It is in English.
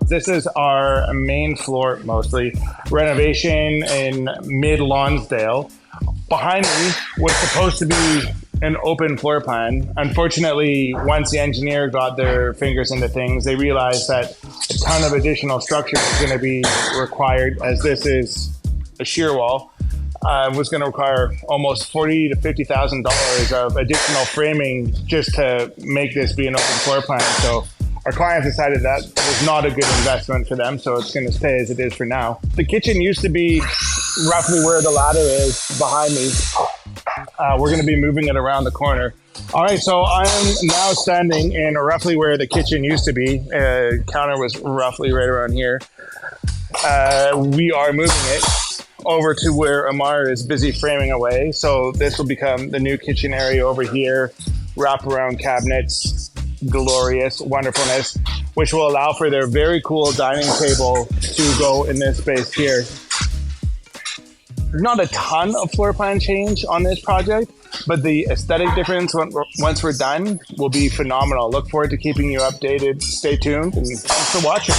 This is our main floor, mostly. Renovation in Mid-Lonsdale. Behind me was supposed to be an open floor plan. Unfortunately, once the engineer got their fingers into things, they realized that a ton of additional structure is going to be required, as this is a shear wall. Was going to require almost $40,000 to $50,000 of additional framing just to make this be an open floor plan. So our clients decided that was not a good investment for them, so it's going to stay as it is for now. The kitchen used to be roughly where the ladder is behind me. We're going to be moving it around the corner. All right, so I am now standing in roughly where the kitchen used to be. Counter was roughly right around here. We are moving it over to where Amar is busy framing away. So this will become the new kitchen area over here. Wraparound cabinets, glorious wonderfulness, which will allow for their very cool dining table to go in this space here. There's not a ton of floor plan change on this project, but the aesthetic difference once we're done will be phenomenal. Look forward to keeping you updated. Stay tuned, and thanks for watching.